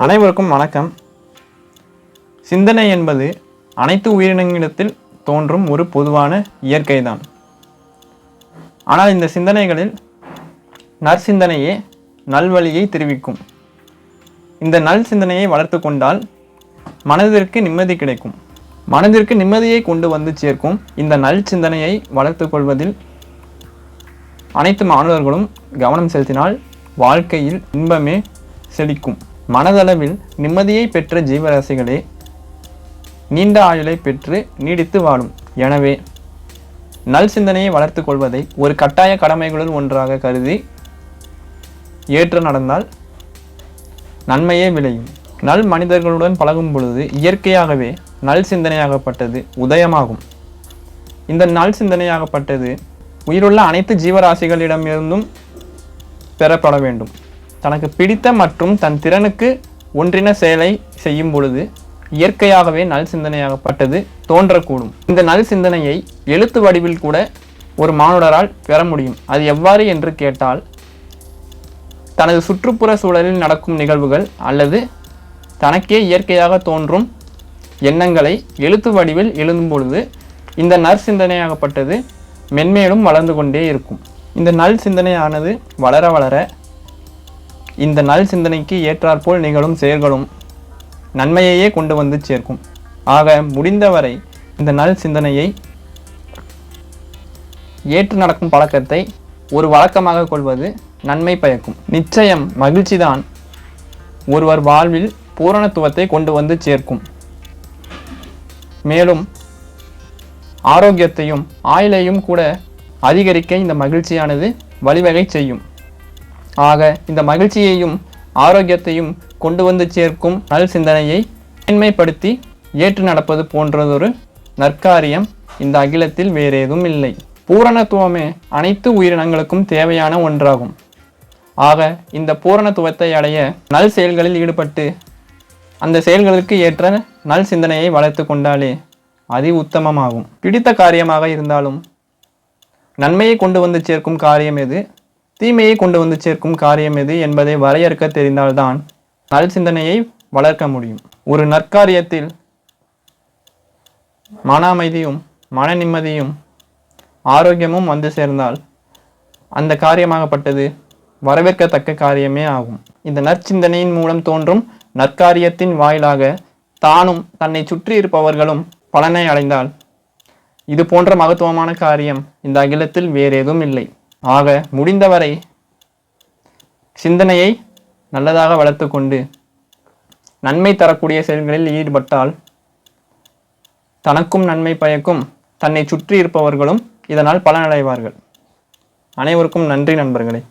அனைவருக்கும் வணக்கம். சிந்தனை என்பது அனைத்து உயிரினங்களிடத்தில் தோன்றும் ஒரு பொதுவான இயற்கைதான். ஆனால் இந்த சிந்தனைகளில் நற்சிந்தனையே நல்வழியை தெரிவிக்கும். இந்த நல் சிந்தனையை வளர்த்து கொண்டால் மனதிற்கு நிம்மதி கிடைக்கும். மனதிற்கு நிம்மதியை கொண்டு வந்து சேர்க்கும் இந்த நல் சிந்தனையை வளர்த்து கொள்வதில் அனைத்து மாணவர்களும் கவனம் செலுத்தினால் வாழ்க்கையில் இன்பமே செழிக்கும். மனதளவில் நிம்மதியை பெற்ற ஜீவராசிகளே நீண்ட ஆயுளை பெற்று நீடித்து வாழும். எனவே நல் சிந்தனையை வளர்த்து கொள்வதை ஒரு கட்டாய கடமைகளுள் ஒன்றாக கருதி ஏற்று நடந்தால் நன்மையே விளையும். நல் மனிதர்களுடன் பழகும் பொழுது இயற்கையாகவே நல் சிந்தனையாகப்பட்டது உதயமாகும். இந்த நல் சிந்தனையாகப்பட்டது உயிருள்ள அனைத்து ஜீவராசிகளிடமிருந்தும் பெறப்பட வேண்டும். தனக்கு பிடித்த மற்றும் தன் திறனுக்கு ஒன்றின செயலை செய்யும் பொழுது இயற்கையாகவே நல் சிந்தனையாகப்பட்டது தோன்றக்கூடும். இந்த நல் சிந்தனையை எழுத்து வடிவில் கூட ஒரு மானுடரால் பெற முடியும். அது எவ்வாறு என்று கேட்டால், தனது சுற்றுப்புற சூழலில் நடக்கும் நிகழ்வுகள் அல்லது தனக்கே இயற்கையாக தோன்றும் எண்ணங்களை எழுத்து வடிவில் எழுதும் பொழுது இந்த நற்சிந்தனையாகப்பட்டது மென்மேலும் வளர்ந்து கொண்டே இருக்கும். இந்த நல் சிந்தனையானது வளர வளர இந்த நல் சிந்தனைக்கு ஏற்றாற்போல் நிகழும் செயல்களும் நன்மையையே கொண்டு வந்து சேர்க்கும். ஆக முடிந்தவரை இந்த நல் சிந்தனையை ஏற்று நடக்கும் பழக்கத்தை ஒரு வழக்கமாக கொள்வது நன்மை பயக்கும். நிச்சயம் மகிழ்ச்சிதான் ஒருவர் வாழ்வில் பூரணத்துவத்தை கொண்டு வந்து சேர்க்கும். மேலும் ஆரோக்கியத்தையும் ஆயுளையும் கூட அதிகரிக்க இந்த மகிழ்ச்சியானது வழிவகை செய்யும். ஆக இந்த மகிழ்ச்சியையும் ஆரோக்கியத்தையும் கொண்டு வந்து சேர்க்கும் நல் சிந்தனையை மேன்மைப்படுத்தி ஏற்று நடப்பது போன்றதொரு நற்காரியம் இந்த அகிலத்தில் வேறேதும் இல்லை. பூரணத்துவமே அனைத்து உயிரினங்களுக்கும் தேவையான ஒன்றாகும். ஆக இந்த பூரணத்துவத்தை அடைய நல் செயல்களில் ஈடுபட்டு அந்த செயல்களுக்கு ஏற்ற நல் சிந்தனையை வளர்த்து கொண்டாலே அதி உத்தமமாகும். பிடித்த காரியமாக இருந்தாலும் நன்மையை கொண்டு வந்து சேர்க்கும் காரியம் எது, தீமையை கொண்டு வந்து சேர்க்கும் காரியம் எது என்பதை வரையறுக்க தெரிந்தால்தான் நல் சிந்தனையை வளர்க்க முடியும். ஒரு நற்காரியத்தில் மன அமைதியும் மன நிம்மதியும் ஆரோக்கியமும் வந்து சேர்ந்தால் அந்த காரியமாகப்பட்டது வரவேற்கத்தக்க காரியமே ஆகும். இந்த நற்சிந்தனையின் மூலம் தோன்றும் நற்காரியத்தின் வாயிலாக தானும் தன்னை சுற்றி இருப்பவர்களும் பலனை அடைந்தால் இது போன்ற மகத்துவமான காரியம் இந்த அகிலத்தில் வேறேதும் இல்லை. ஆக முடிந்தவரை சிந்தனையை நல்லதாக வளர்த்து கொண்டு நன்மை தரக்கூடிய செயல்களில் ஈடுபட்டால் தனக்கும் நன்மை பயக்கும், தன்னை சுற்றி இருப்பவர்களும் இதனால் பலனடைவார்கள். அனைவருக்கும் நன்றி நண்பர்களே.